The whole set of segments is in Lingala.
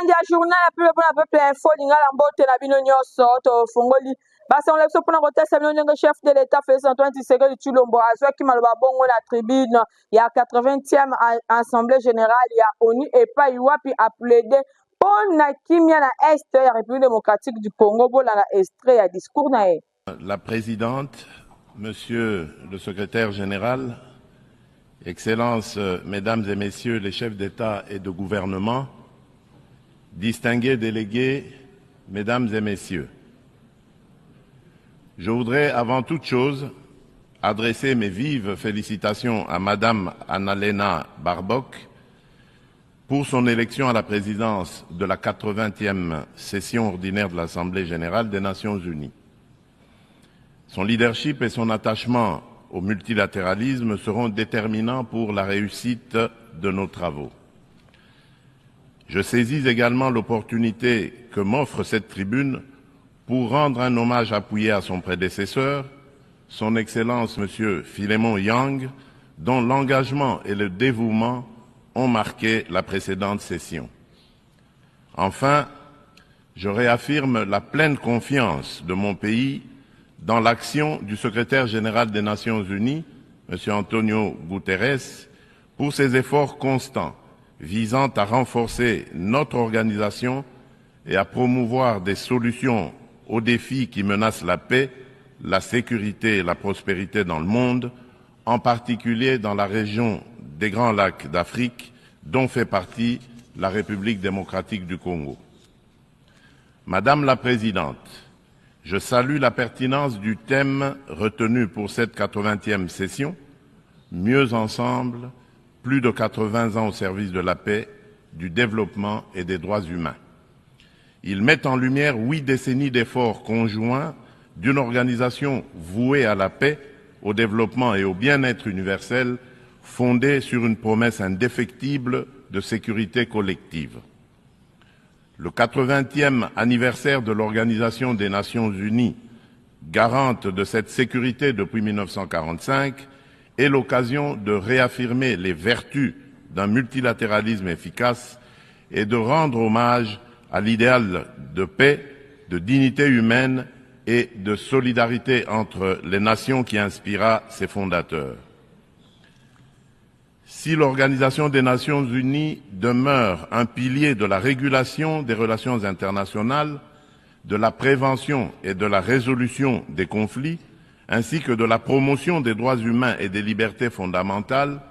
ya journal ya peuple info lingala mbote na bino nyonso to fongoli basa on leso pona kotesa bino ndenge chef de l'état Félix Antoine Tshisekedi Tshilombo azwaki maloba bongo na tribune ya 80e assemblée générale ya ONU epai wapi a plaidé pona kimia na est ya République démocratique du Congo bola na extrait ya discours na ye. La présidente, monsieur le secrétaire général, Excellences, Mesdames et Messieurs les chefs d'État et de gouvernement, distingués délégués, Mesdames et Messieurs, je voudrais avant toute chose adresser mes vives félicitations à Madame Annalena Baerbock pour son élection à la présidence de la 80e session ordinaire de l'Assemblée générale des Nations unies. Son leadership et son attachement au multilatéralisme seront déterminants pour la réussite de nos travaux. Je saisis également l'opportunité que m'offre cette tribune pour rendre un hommage appuyé à son prédécesseur, son Excellence M. Philémon Yang, dont l'engagement et le dévouement ont marqué la précédente session. Enfin, je réaffirme la pleine confiance de mon pays dans l'action du secrétaire général des Nations unies, M. Antonio Guterres, pour ses efforts constants visant à renforcer notre organisation et à promouvoir des solutions aux défis qui menacent la paix, la sécurité et la prospérité dans le monde, en particulier dans la région des Grands Lacs d'Afrique, dont fait partie la République démocratique du Congo. Madame la Présidente, je salue la pertinence du thème retenu pour cette 80e session, Mieux ensemble, plus de 80 ans au service de la paix, du développement et des droits humains. Il met en lumière 8 décennies d'efforts conjoints d'une organisation vouée à la paix, au développement et au bien-être universel, fondée sur une promesse indéfectible de sécurité collective. Le 80e anniversaire de l'Organisation des Nations Unies, garante de cette sécurité depuis 1945, est l'occasion de réaffirmer les vertus d'un multilatéralisme efficace et de rendre hommage à l'idéal de paix, de dignité humaine et de solidarité entre les nations qui inspira ses fondateurs. Si l'Organisation des Nations Unies demeure un pilier de la régulation des relations internationales, de la prévention et de la résolution des conflits, ainsi que de la promotion des droits humains et des libertés fondamentales,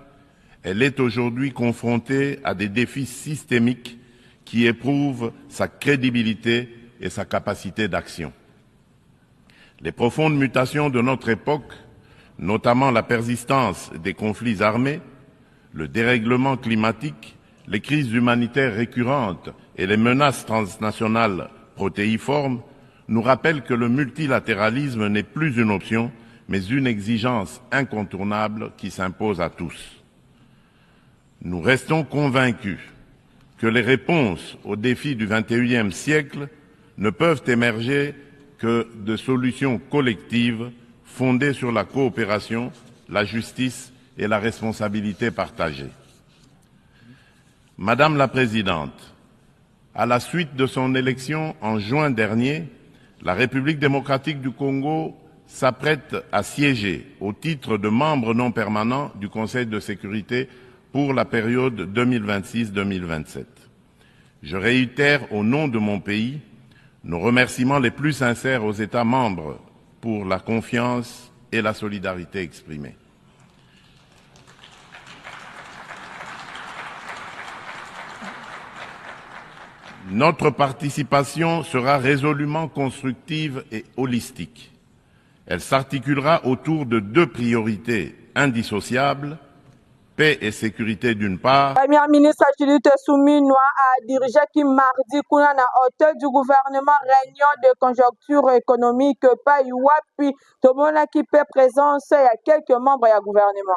elle est aujourd'hui confrontée à des défis systémiques qui éprouvent sa crédibilité et sa capacité d'action. Les profondes mutations de notre époque, notamment la persistance des conflits armés, le dérèglement climatique, les crises humanitaires récurrentes et les menaces transnationales protéiformes, nous rappellent que le multilatéralisme n'est plus une option, mais une exigence incontournable qui s'impose à tous. Nous restons convaincus que les réponses aux défis du XXIe siècle ne peuvent émerger que de solutions collectives fondées sur la coopération, la justice et la responsabilité partagée. Madame la Présidente, à la suite de son élection en juin dernier, la République démocratique du Congo s'apprête à siéger au titre de membre non permanent du Conseil de sécurité pour la période 2026-2027. Je réitère au nom de mon pays nos remerciements les plus sincères aux États membres pour la confiance et la solidarité exprimées. Notre participation sera résolument constructive et holistique. Elle s'articulera autour de 2 priorités indissociables, paix et sécurité d'une part. Premier ministre Judith Suminwa a dirigé qui mardi kuna na hôtel du gouvernement réunion de conjoncture économique pa Iwapi tomona qui peut présence ya quelques membres du gouvernement.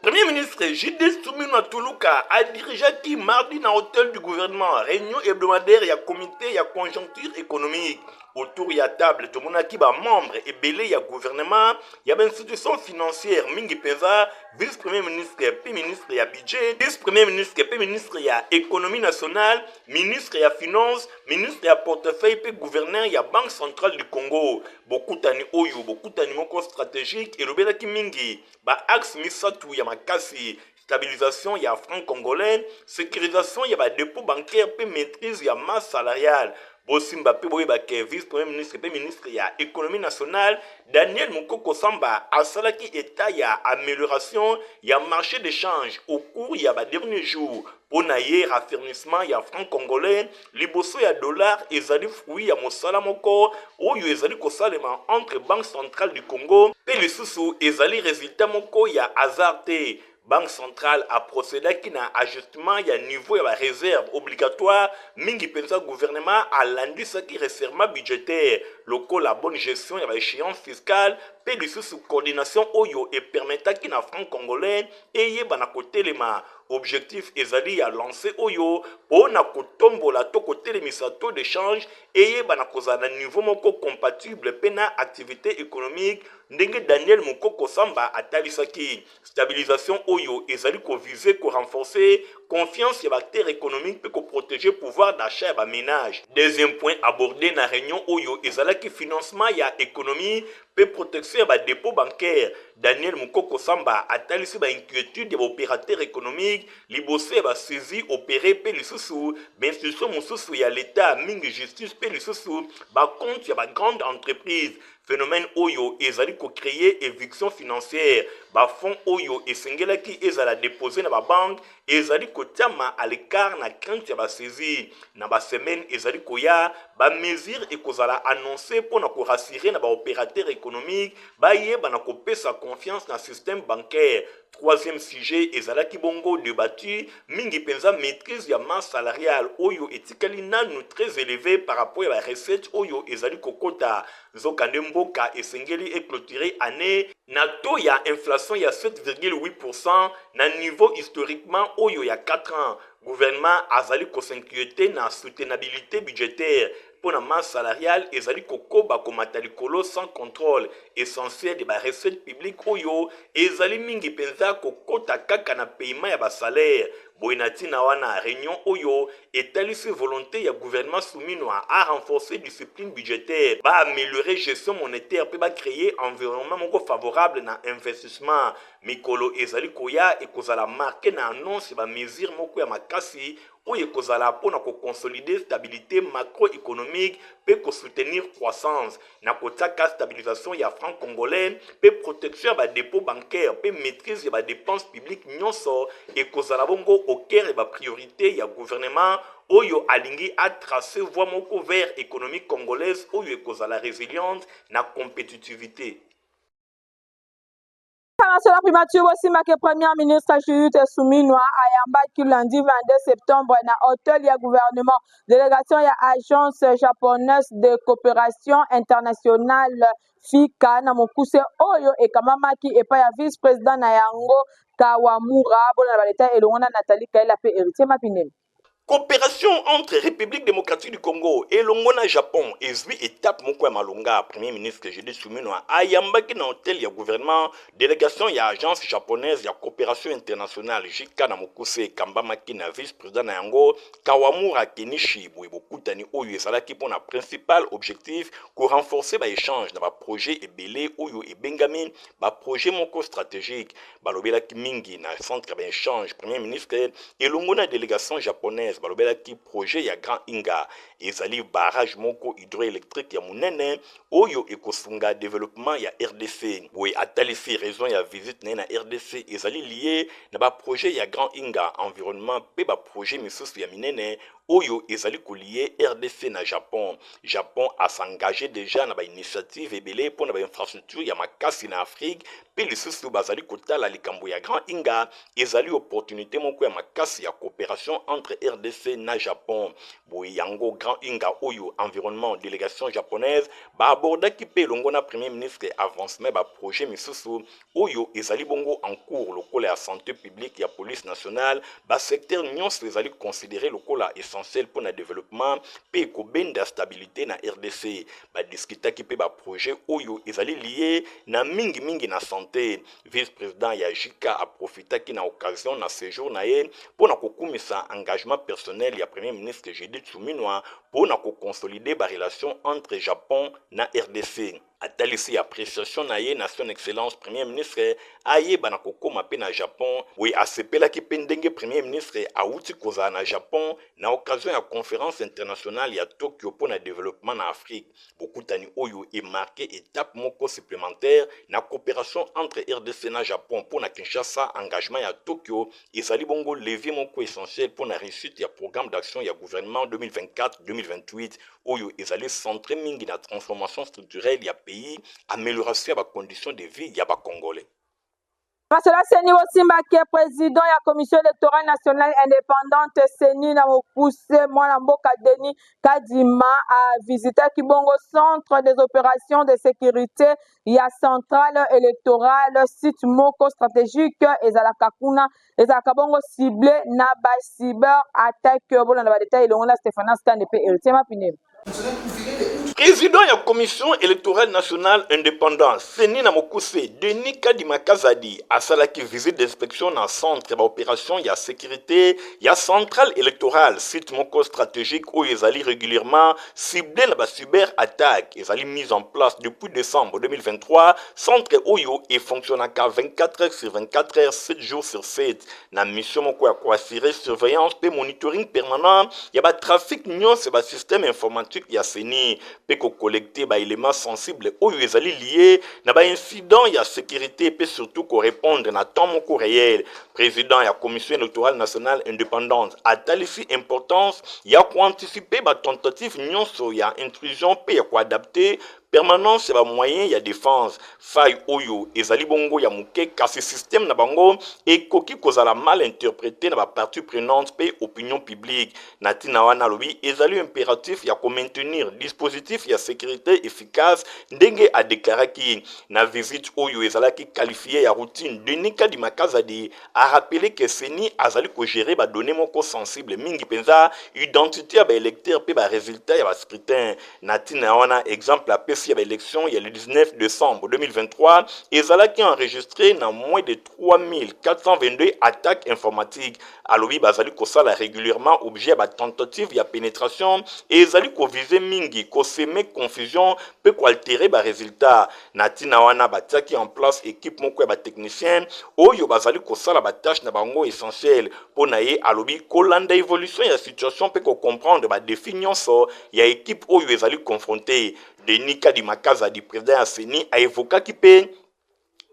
Premier ministre Judith Suminwa Tuluka a dirigé qui mardi dans l'hôtel du gouvernement réunion hebdomadaire et comité et conjoncture économique. autour ya table tomonaki ba membre ebele ya gouvernement ya ba institution financière mingi penza vice premier ministre pe ministre ya budget vice premier ministre pe ministre ya économie nationale ministre ya finance ministre ya portefeuille pe gouverneur ya banque centrale du Congo bokutani oyo bokutani moko stratégique elobelaki mingi ba axe misatu ya makasi stabilisation ya franc congolais sécurisation ya ba dépôt bancaire pe maîtrise ya masse salariale Bosimba pe boyebake vice premier ministre pe ministre ya économie nationale Daniel Mukoko Samba asalaki état ya amélioration ya marché d'échange au cours ya ba dernier jour pona ye raffermissement ya franc congolais liboso ya dollar ezali fruit ya mosala moko oyo ezali kosalema entre banque centrale du Congo pe lisusu ezali résultat moko ya hasard te Banque centrale a procédé à ajustement ya niveau ya réserve obligatoire mingi pensa gouvernement a landi saki resserrement budgétaire loko la bonne gestion ya échéance fiscale pe lisusu coordination oyo et permetaki na franc congolais eye bana kotelema objectif ezali ya lancer oyo pona kotombola to kotelemisa taux d'échange eye bana kozala niveau moko compatible pena activité économique ndenge Daniel Mukoko Samba atalisaki stabilisation oyo ezali ko viser ko renforcer confiance ya acteurs économiques pe ko protéger pouvoir d'achat ya ménage. Deuxième point abordé na réunion oyo ezalaki financement ya économie pe protection ya dépôt bancaire. Daniel Mukoko Samba atalisi ba inquiétude ya opérateur économique liboso ya saisi opéré pe lisusu institution mosusu ya l'état mingi justice pe lisusu ba compte ya ba grande entreprise. Phénomène oyo ezali ko créer éviction financière ba fonds oyo esengelaki ezala déposer na ba banque ezali ko tiama à l'écart na crainte ya ba saisir na ba semaine ezali ko ya ba mesure ekozala annoncé pour na ko rassurer na ba opérateur économique ba yeba na ko pesa confiance na système bancaire. Troisième sujet ezalaki bongo débattu mingi penza maîtrise ya masse salariale oyo etikali nanu très élevé par rapport à la recette oyo ezali kokota zokande mboka esengeli eclôturer année na taux ya inflation ya 7,8% na niveau historiquement oyo ya 4 ans. Gouvernement azali ko s'inquiéter na soutenabilité budgétaire pour la masse salariale ezali kokoba komata likolo sans contrôle essentiel de ba recette publique oyo ezali mingi penza kokota kaka na paiement ya ba salaire boinati na wana réunion oyo etalisi volonté ya gouvernement souminwa à renforcer discipline budgétaire ba améliorer gestion monétaire pe ba créer environnement moko favorable na investissement mikolo ezali koya ekozala marqué na annonce ba mesure moko ya makasi oyo ekozala pona ko consolider stabilité macroéconomique pe ko soutenir croissance na kotaka stabilisation ya franc congolais pe protection ya dépôt bancaire pe maîtrise ya dépenses publiques nyonso ekozala bongo au cœur ya priorité ya gouvernement oyo alingi a tracé voie moko vers économique congolaise oyo ekozala résiliente na compétitivité. National primature bosimba ke premier ministre Judith Suminwa ayambaki lundi 22 septembre na hôtel ya gouvernement délégation ya agence japonaise de coopération internationale FICA na mokuse oyo ekamamaki epai ya vice président na yango Kawamura bona na baleta elongo na Nathalie Kaila pe Héritier Mapinel. Coopération entre République démocratique du Congo et Longona Japon ezwi étape moko ya malonga premier ministre Judith Suminwa ayambaki na hôtel ya gouvernement délégation ya agence japonaise ya coopération internationale JICA na mokuse kambamaki na vice président na yango Kawamura Kenichi boye bokutani oyo ezalaki mpona principal objectif ko renforcer ba échange na ba projet ebele oyo ebengami ba projet moko stratégique balobelaki mingi na centre ba échange premier ministre elongo na délégation japonaise balobelaki projet ya Grand Inga ezali barrage moko hydroélectrique ya munene oyo ekosunga développement ya RDC boye atalisi raison ya visite na RDC ezali lié na ba projet ya Grand Inga environnement pe ba projet misusu ya minene oyo ezali lié RDC na Japon. Japon a s'engagé déjà na ba initiative ebele pour na ba infrastructure ya makasi na Afrique pe lisusu bazali kotala likambo ya Grand Inga ezali opportunité moko ya makasi ya coopération entre RDC na Japon. Boye yango Grand Inga oyo environnement délégation japonaise ba abordaki pe longo na premier ministre avancement ba projet misusu oyo ezali bongo en cours lokola ya santé publique ya police nationale ba secteur nyonso ezali considéré lokola essentiel essentiel pour le développement pe ko benda stabilité na RDC. Ba discutaki pe ba projet oyo ezali lié na mingi na santé. Vice-président ya Jika a profitaki na occasion na séjour na ye pour na kokumisa engagement personnel ya premier ministre Judith Suminwa pour na consolider ba relation entre Japon na RDC. Atalisi appréciation na ye na son excellence premier ministre aye bana kokoma pe na Japon we asepela ki pendenge premier ministre auti koza na Japon na occasion ya conférence internationale ya Tokyo pour na développement na Afrique. Bokutani oyo est marqué étape moko supplémentaire na coopération entre RDC na Japon pour na Kinshasa engagement ya Tokyo ezali bongo levier moko essentiel pour na réussite ya programme d'action ya gouvernement 2024-2028 oyo ezali centré mingi na transformation structurelle ya pays, amélioration de conditions de vie ya ba Congolais. Masela Seni Osimba qui est président de la commission électorale nationale indépendante Seni na mokuse mwana mboka Denis Kadima a visité Kibongo centre des opérations de sécurité ya centrale électorale site moko stratégique ezalaka kuna ezalaka bongo ciblé na ba cyber attaque bona na ba détail longo na Stéphane Skande pe Eltima Pinel. Président de la commission électorale nationale indépendante, Seni Namokuse, Denis Kadima Kazadi, a salaki visite d'inspection dans le centre d'opération, il y a sécurité, il y a centrale électorale, site moko stratégique où ils allaient régulièrement cibler la cyber attaque. Ils allaient mis en place depuis décembre 2023, centre Oyo et fonctionne à 24 heures sur 24 heures, 7 jours sur 7. La mission moko a quoi assurer surveillance et monitoring permanent, il y a trafic nion, c'est le système informatique, il y a Seni. Peut collecter des éléments sensibles où ils allaient liés na ba incident ya sécurité peut surtout qu'on répondre na temps moko réel. Président de la commission électorale nationale indépendante a talifi importance ya ko anticiper ba tentative nyonso ya intrusion pe ya ko adapter permanence ba moyen ya défense faille oyo ezali bongo ya muke kasi système na bango et koki kozala mal interprété na ba partie prenante pe opinion publique na tina wana lobi ezali impératif ya ko maintenir dispositif ya sécurité efficace ndenge a déclaré ki na visite oyo ezalaki qualifié ya routine Denis Kadima Kazadi a rappelé que Seni azali ko gérer ba données moko sensible mingi penza identité ya ba électeur pe ba résultat ya ba scrutin na tina wana exemple a il y a l'élection, il y a le 19 décembre 2023, et Zala qui a enregistré dans moins de 3422 attaques informatiques. Alors oui, Bazali Kosala régulièrement objet à tentative, il y a pénétration, et Zali ko visé mingi, ko seme confusion, peut ko altérer ba résultat. Natina wana bataki en place équipe moko ba technicien, oyo Bazali Kosala ba tâche na bango essentiel pour naye alobi kolanda évolution ya situation peut ko comprendre ba définition so, il y a équipe oyo ezali confronté. Denis Kadima Kazadi, président Seni, a évoqué qui peut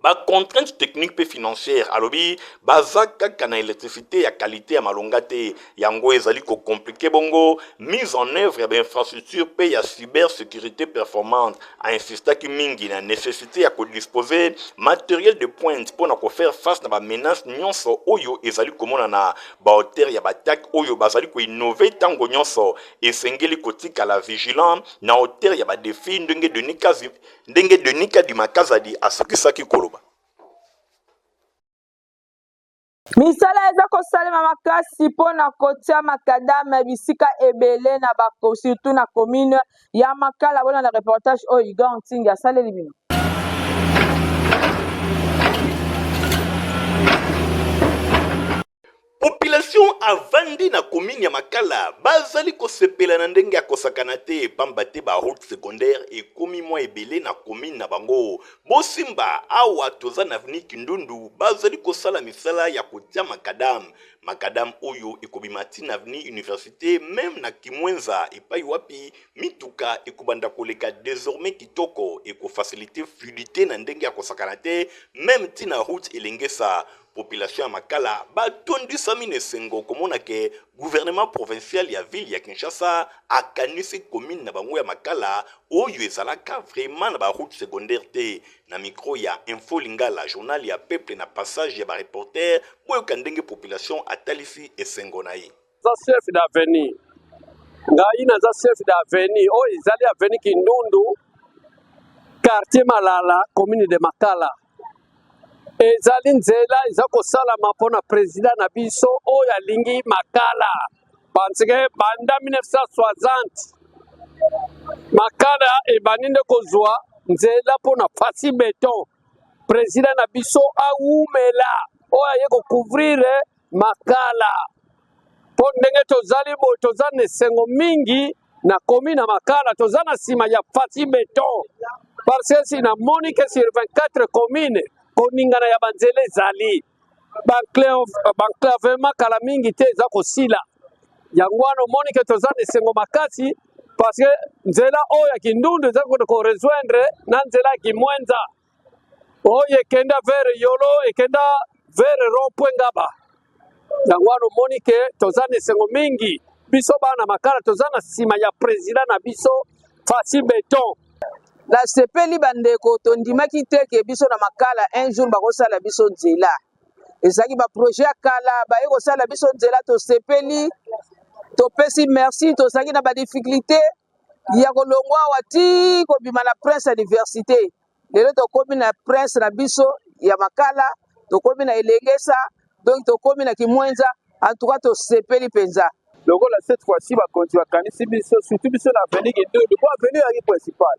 ba contrainte technique pe financière alobi bazaka kana électricité ya qualité ya malongate yango ezali ko compliqué bongo mise en œuvre ya infrastructure pe ya cybersécurité performante a insisté ki mingi na nécessité ya ko disposer matériel de pointe pour na ko faire face na ba menace nyonso oyo ezali komona na ba hauteur ya ba attaque oyo bazali ko innover tango nyonso esengeli kotika la vigilance na hauteur ya ba défi ndenge Denis Kadima Kazadi asukisaki koloba. Misala eza kosalema makasi pona kotia makadame bisika ebele na bako surtout na commune ya Makala bona na reportage oyo Ntingi asaleli bino. Population avandi na commune ya Makala bazali kosepela na ndenge ya kosakana te pamba te ba route secondaire ekomi mwa ebele na commune na bango bosimba awa toza na avenue Kindundu bazali kosala misala ya kotia makadam oyo ekobima na avenue université même na Kimwenza epai wapi mituka ekobanda koleka désormais kitoko ekofaciliter fluidité na ndenge ya kosakana te même tina route elengesa population ya Makala batondisa mine sengo komona ke gouvernement provincial ya ville ya Kinshasa akanisi commune na bango ya Makala oyo ezalaka vraiment na ba route secondaire te na micro ya Info Lingala journal ya peuple na passage ya ba reporter boyo kandenge population atalisi esengo na yi za chef d'avenue ngai na za chef d'avenue o ezali avenue Kindundu quartier Malala commune de Makala ezali nzela eza kosalama mpona président na biso oyo alingi Makala parce que banda 1960 makala ebaninde kozwa nzela mpona fasi beton président na biso awumela oyo aye kocouvrir makala mpo ndenge tozali boye toza na esengo mingi na komi na makala toza na nsima ya fasi beton parce que si namoni ke sur 24 commune koningana ya banzela ezali banclavement kala mingi te eza kosila yango wana omoni ke toza na esengo makasi parce que nzela oyo ya kindundu eza korejoindre na nzela ya kimwenza oyo ekenda vers yolo ekenda vers rond-point ngaba yango wana omoni ke toza na esengo mingi biso bana makala toza na nsima ya président na biso fasi beton la sepeli bandeko tondimaki te ke biso na makala un jour bakosala biso nzela ezalaki baprojet ya kala baye kosala biso nzela tosepeli topesi merci tozalaki na badifficulté ya kolongwa awa ti kobima na prince ya diversité lelo tokomi na prince na biso ya makala tokomi na elengesa donc tokomi na kimwenza en tout cas tosepeli mpenza lokola cette fois-ci bakonzi bakanisi biso surtout biso na avenue kindundu po avenue ezalaki principal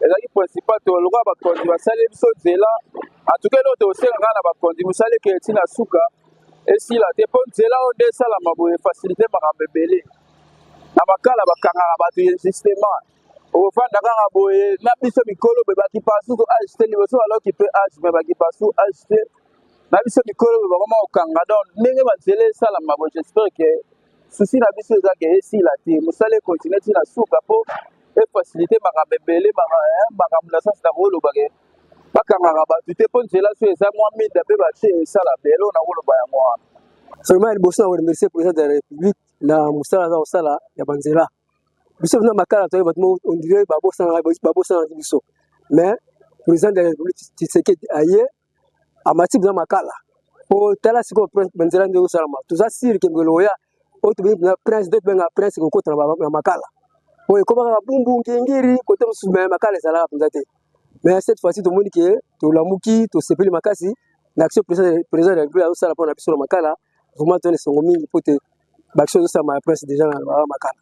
ezalaki principal tolokola bakonzi basali biso nzela atuka eloko tosenga na bakonzi mosali eke eti na suka esila te mpo nzela oyo nde esalama boye facilité makambo ebele na makala bakangaka bato justement okofanda kaka boye na biso mikolo boye bakipasu ko agite liboso baloki mpe age me bakipasu age te na biso mikolo boye bakoma kokanga donc ndenge banzela esalama boye j'espère ke susi na biso eza ke esila te mosala ekontinue ti na suka mpo efacilité makambo ebele makambo na sansi na koloba ke bakangaka bato te mpo nzela so eza mwa minda mpe batie esala bele oyo na koloba yango wana vraiment liboso na koremercie président de la république na mosala aza kosala ya banzela biso na makala toye bato ondire babosana biso mais président de la république Tshisekedi aye amati biso makala po tala sikoyo banzela nde kosalama toza sire ke ngelo oya oyo tobengi na prince nde tobenga prince kokota na makala po ekoma kaka bumbu ngengeri kote mosusu me makala ezalaka mpenza te mais cette fois-ci tomoni ke tolamuki tosepeli makasi na action président de la république azosala mpona biso na makala vraiment tona esongo mingi po te baction ezosala ya prince déjà na makala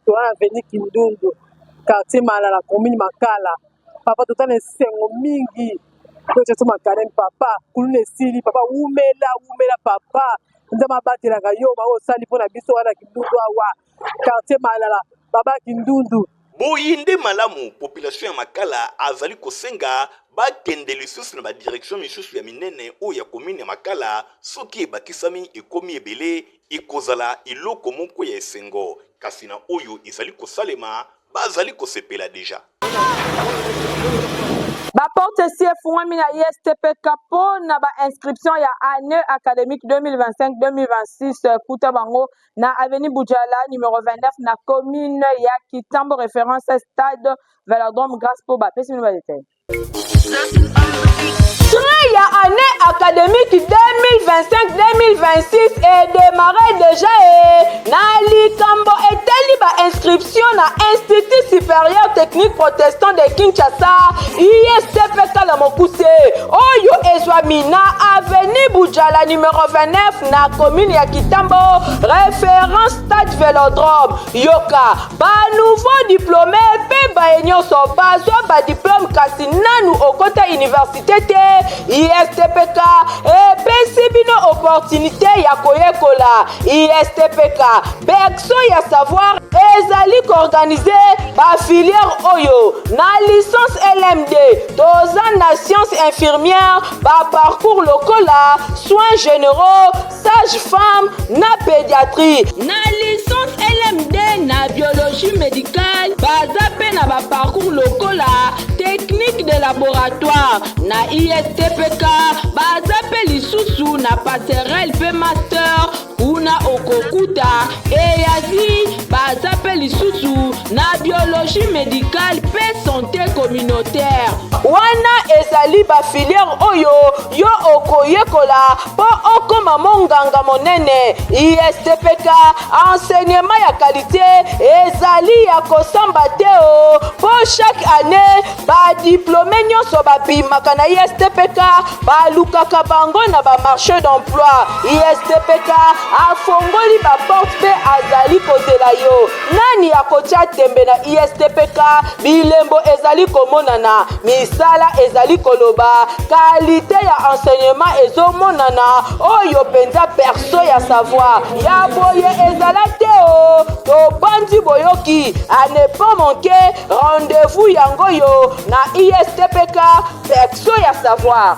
toza na avenue kindundu quartier malala commune makala papa tota na esengo mingi toceso makarene papa kuluna esili papa wumela papa nzambe abatelaka yo baosali mpo na biso wana kindundu awa quartier malala baba kindundu boyinde malamu population ya makala azali kosenga bakende lisusu na badirection misusu ya minene oyo ya komine ya makala soki ebakisami ekomi ebele ekozala eloko moko ya esengo kasi na oyo ezali kosalema bazali kosepela deja baporte si efungwami na ISTPK mpo na bainscription ya année académique 2025-2026 kuta bango na avenue Boudjala numéro 29 na commune ya Kitambo référence stade Velodrome grâce pour bapesi no badetail ya année académique 2025-2026 est démarré déjà na likambo eteli ba inscription na Institut supérieur technique protestant de Kinshasa ISTPK la mokuse oyo ezwami na avenue Boudjala numéro 29 na commune ya Kitambo référence stade Velodrome yoka ba nouveau diplômé pe ba nyonso bazwa ba diplôme kasi nanu okota université te ISTPK epesi bino opportunité ya koyekola ISTPK berceau ya savoir ezali koorganize bafilière oyo na licence LMD toza na science infirmière baparcours lokola soins généraux sage-femme na pédiatrie na licence LMD na biologie médicale baza mpe na baparcours lokola technique de laboratoire na ISTPK baza mpe lisusu na passerelle mpe master kuna okokuta eyazi baza mpe lisusu na biologie médicale pe santé communautaire. Wana ezali ba filière oyo yo okoyekola po okoma monganga monene. ISTPK enseignement ya qualité ezali ya kosamba te o po chaque année ba diplômé nyonso babimaka na ISTPK balukaka bango na ba marché d'emploi. ISTPK afongoli ba porte pe azali kozela yo. Nani akotia tembe na ISTPK bilembo ezali komonana, misala ezali koloba, qualité ya enseignement ezomonana oyo penza perso ya savoir. Ya boye ezala te o to bandi boyoki a ne pas manquer rendez-vous yango yo na ISTPK perso ya savoir.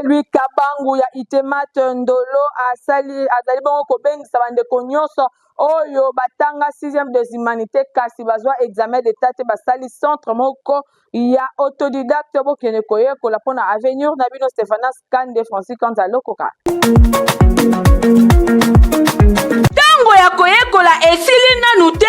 Lui Kabangu ya Itemat Ndolo azali bongo kobengisa bandeko nyonso oyo batanga 6e des humanités kasi bazwa examen d'état te basali centre moko ya autodidacte bokene koyekola mpona avenir na bino. Stéphanas Kande, Francis Kanzalo Koka. Tango ya koyekola esili nanu te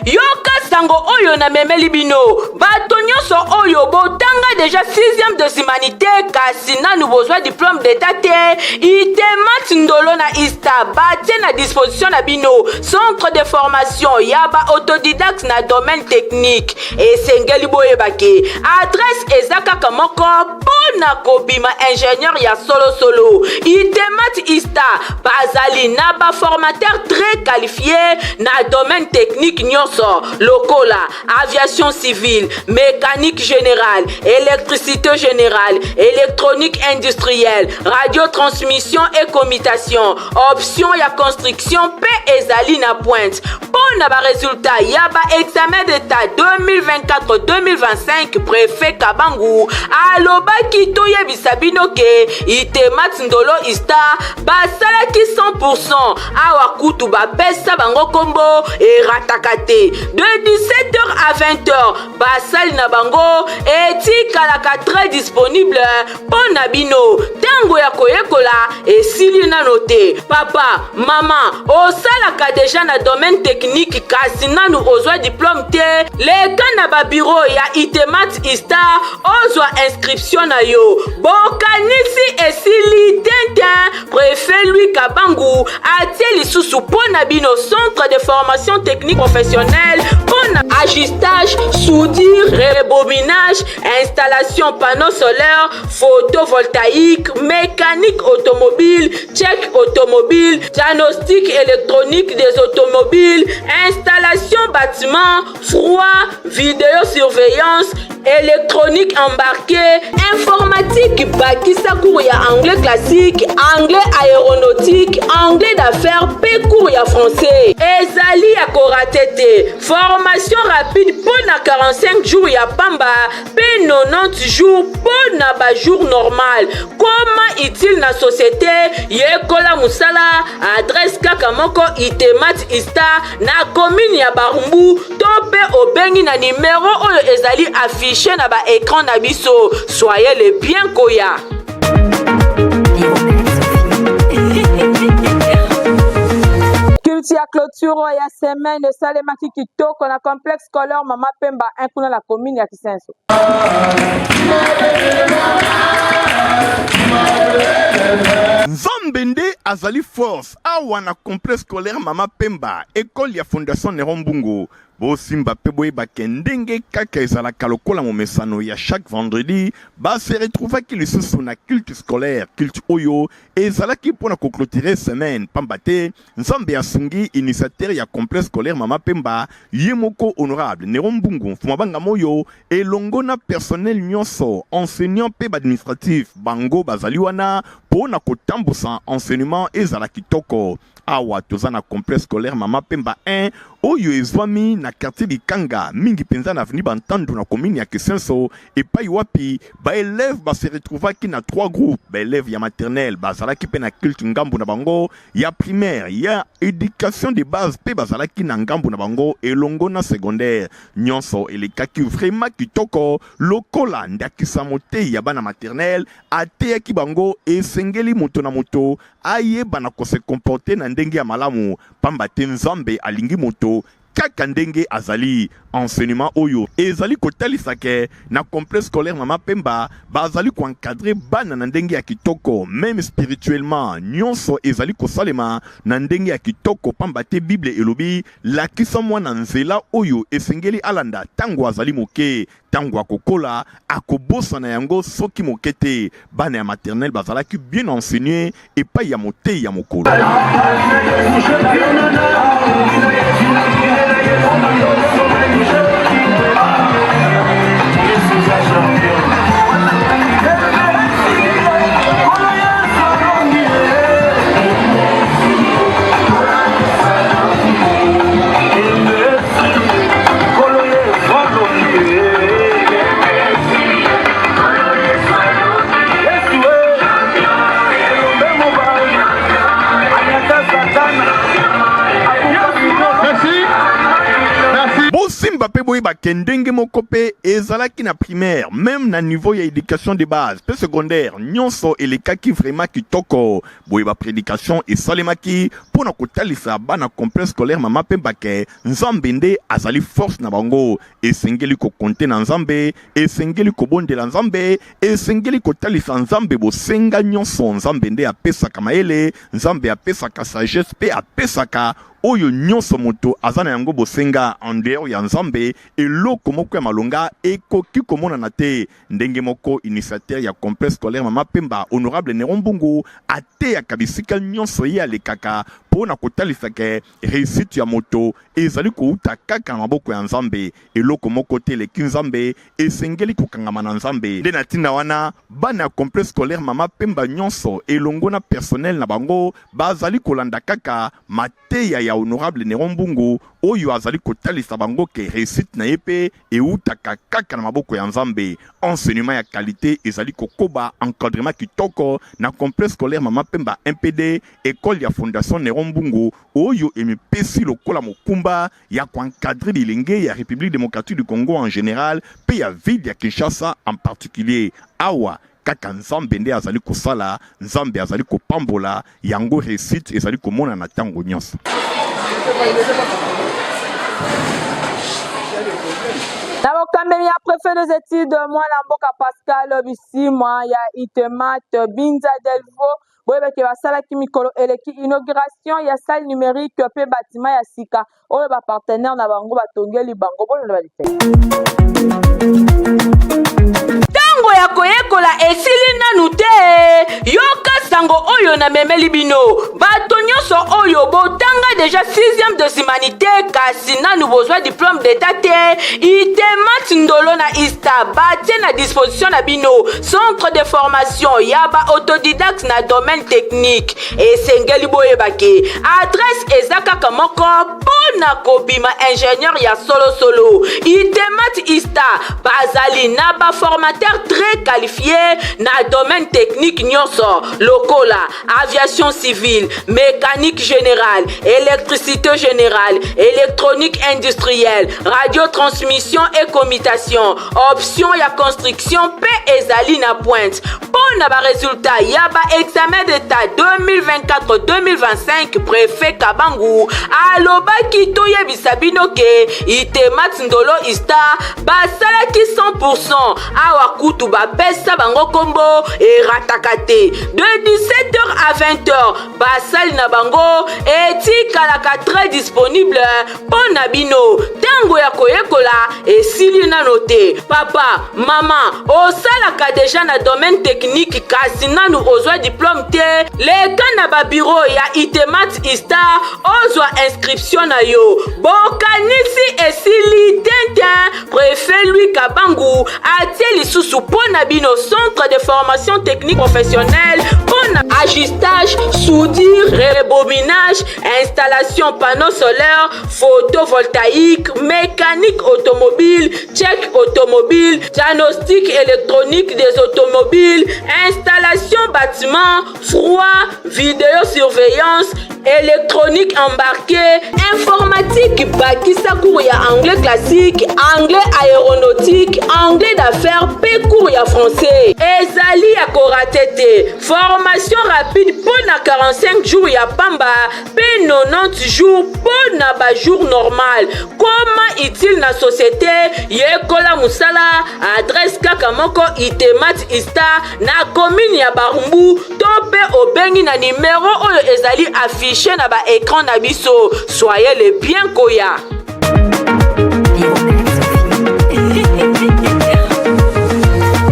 yoka sango oyo na memeli bino bato nyonso oyo botanga déjà 6e des humanités kasi nanu bozwa diplôme d'état te. Itemat Ndolo na ista batie na disposition na bino centre de formation ya ba autodidacte na domaine technique esengeli boyebake adresse eza kaka moko pona kobima ingénieur ya solo. Itemat ista bazali na ba formateur très qualifié na domaine technique nyonso lokola aviation civile, mécanique générale, électricité générale, électronique industrielle, radiotransmission et commutation. Option ya construction pe ezali na pointe. Pour na ba résultat ya ba examen d'état 2024-2025 préfet Kabangu alobaki toyebisa bino ke Itemat Ndolo ista basalaki 100% awa kutu bapesa bango kombo eratakate de 17h à 20h basali na bango etikalaka très disponible pona bino tango ya koyekola esili nano te. Papa mama osalaka déjà na domaine technique kasi nanu ozwa diplôme te leka na ba bureau ya Itemat ista ozwa inscription na yo bokanisi esili tenten. Préfet Louis Kabangu atie lisusu pona bino centre de formation technique professionnelle pona ajustage, soudure, rebobinage, installation panneaux solaires, photovoltaïque, mécanique automobile, check automobile, diagnostic électronique des automobiles, installation bâtiment, froid, vidéosurveillance, électronique embarquée, informatique, bakisa cours ya anglais classique, anglais aéronautique, anglais d'affaires, pe cours ya français. Ezali ya koratete, formation rapide pour na 45 jours ya pamba, pe 90 jours pour na ba jour normal. Comment utile na société, yekola musala, adresse kaka moko Itemat ista na commune ya Barumbu, tope obengi na numéro oyo ezali affiché na ba écran na biso. Soyez les bien koya. Culture clôture ya semaine de Salemaki Kitoko na complexe scolaire Mama Pemba inclus la commune ya Kisenso. Nzombende azali force awa na complexe scolaire Mama Pemba école ya fondation Nerombungu. Bosimba pe boyeba kendenge kaka ezalaka lokola momesano ya chaque vendredi ba se retrouva ki lisusu na culte scolaire culte oyo ezalaki mpona clôturer semaine pambate nzambe asungi initiateur ya complexe scolaire Mama Pemba ye moko honorable Nerombungu mfuma banga moyo elongo na personnel nyonso enseignant pe administratif bango bazali wana mpona kotambusa enseignement ezala kitoko awa toza na complexe scolaire Mama Pemba 1 oyo ezwami na quartier Bikanga mingi penza na avenue Bantandu na commune ya Kisenso epai wapi ba élève ba se retrouvaki na 3 groupes ba élève ya maternelle bazalaki pe na culte ngambu na bango ya primaire ya éducation de base pe bazalaki na ngambu na bango elongo na secondaire nyonso elekaki vraiment kitoko lokola ndakisa mote ya bana maternelle ateyaki bango esengeli moto na moto ayeba na ko se comporter na ndenge ya malamu pamba te nzambe alingi moto kaka ndenge azali. Enseignement oyo ezali kotalisa ke na complexe scolaire Mama Pemba bazali ko encadrer bana na ndenge ya kitoko, même spirituellement nyonso ezali kosalema na ndenge ya kitoko pamba te Bible elobi lakisa mwana nzela oyo esengeli alanda tango azali moke, tango akokola akobosa na yango soki moke te. Bana ya maternelle bazalaki bien enseigné epai ya mote ya mokolo. Simba pe boye ba kendenge moko pe ezalaki na primaire, même na niveau ya éducation de base, pe secondaire, nyonso elekaki vraiment kitoko. Boye ba prédication et salemaki pona kotalisa bana complexe scolaire Mama Pemba ke nzambe nde azali force na bango, esengeli ko konte na nzambe, esengeli ko bondela nzambe, esengeli ko talisa nzambe bosenga nyonso. Nzambe nde apesaka mayele, nzambe apesaka sagesse pe apesaka oyo nyonso moto azana yango bosenga en dehors ya nzambe eloko moko ya malonga ekoki komona te. Ndenge moko initiateur ya complexe scolaire Mama Pemba honorable Néron Mbungu ate ya kabisika nyonso ye alekaka pona kotalisa ke réussite ya moto ezali kouta kaka na maboko ya nzambe, eloko moko te leki nzambe esengeli kokangama na nzambe. Nde na tinda wana bana ya complexe scolaire Mama Pemba nyonso elongo na personnel na bango bazali kolanda kaka mateya ya honorable Néron Mbungu oyo azali kotalisa bango ke réussite na yepe eutaka kaka na maboko ya nzambe. Enseignement ya qualité ezali kokoba, encadrement kitoko na complexe scolaire Mama Pemba MPD, école ya fondation Néron Mbungu oyo emipesi lokola mokumba ya encadrer bilenge ya République démocratique du Congo en général pe ya ville ya Kinshasa en particulier. Awa kaka nzambe nde azali kosala, nzambe azali kopambola yango réussite ezali komona na tango nyonso. Na bokambeli ya préfet des études mwana mboka Pascal Bisimwa ya Itemat Binza Delvo boyebeke basalaki mikolo eleki inauguration ya salle numérique pe bâtiment ya sika oyo ba partenaire na bango batongeli bango bono balite. Tango ya koyekola esili nanu te yoka sango oyo na memeli bino bato nyonso oyo botanga déjà 6e de humanité kasi nanu bozwa diplôme d'état te Itemat ndolo na ista batie na disposition na bino centre de formation ya ba autodidacte na domaine technique esengeli boyebake adresse ezakaka moko pona kobima ingénieur ya solo Itemat ista bazali na ba formateur très qualifié na domaine technique nyonso lokola aviation civile, mécanique générale, électricité générale, électronique industrielle, radiotransmission et commutation, option ya construction pe ezali na pointe. Pour na ba résultat ya ba examen d'état 2024-2025 préfet Kabangu alobaki toyebisa bino ke Itemat ndolo ista basalaki 100% awa kutu bapesa bango kombo eratakate de 17h à 20h basali na bango etikalaka très disponible mpo na bino tango ya koyekola esili nano te. Papa mama osalaka deja na domaine technique kasi nanu ozwa diplôme te leka na babiro ya Itemat ista ozwa inscription na yo bokanisi esili tenten préfet Louis Kabangu atie lisusu mpo na bino centre de formation technique professionnelle pour ajustage, soudure, rebobinage, installation panneaux solaires, photovoltaïque, mécanique automobile, check automobile, diagnostic électronique des automobiles, installation bâtiment, froid, vidéosurveillance, électronique embarquée, informatique, bakisa cours ya anglais classique, anglais aéronautique, anglais d'affaires, pe cours ya français. Ezali ya koratete. Formation rapide pour na 45 jours ya pamba, pe 90 jours pour na ba jour normal. Comment utile na société, yekola musala, adresse kaka moko itemat ista na commune ya Barumbu, tope obengi na numéro oyo ezali affiché na ba écran na biso. Soyez les bien koya.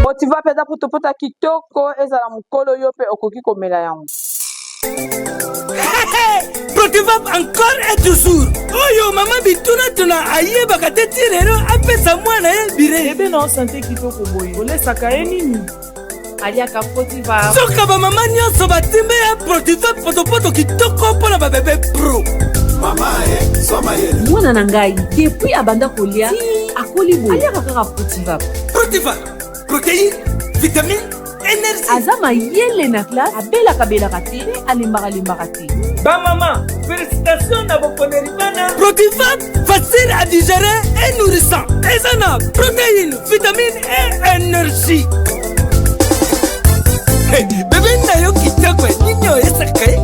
Motiva peda puta kitoko ezala mukolo yo pe okoki komela yango. Protivap encore et toujours. Oyo mama bituna tuna aye bakate tirero apesa mwana ye bire. Ebe na santé kitoko boye. Olesaka ye nini? Aliaka Protivap. Soka ba mama nyonso batimbe ya Protivap poto kitoko pona ba bébé pro. Mama soma ye. Mwana na ngai depuis abanda kolia akoli boye. Aliaka kaka Protivap. Protivap. Protéine, vitamine, énergie. Azama yele na classe abelaka te alembaka te. Ba maman, félicitations à vos ponderibana. Protivap, facile à digérer et nourrissant. Ezana, protéines, vitamines et énergie. Hey, bébé nayo kitoko ninyo esakaye.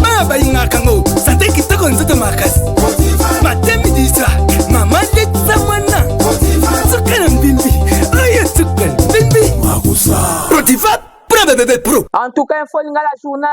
Baba ingakango, santé kitoko nzoto makasi. Matemi disa, mama detsa mwana. Sukana mbimbi, oye sukana mbimbi. Protivap. En tout cas, il faut que la journée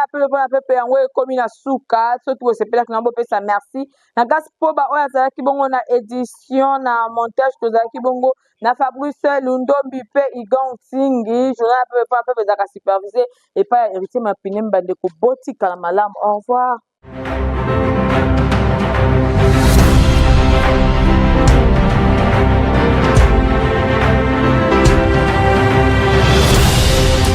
comme na suka surtout que c'est peut-être que pesa merci na gaspo ba oya za ki bongo na édition na montage to za ki bongo na Fabrice Lundombi pe Igon Tingi journée peu za ka superviser et pas héritier mapine mbande ko botika la malam. Au revoir.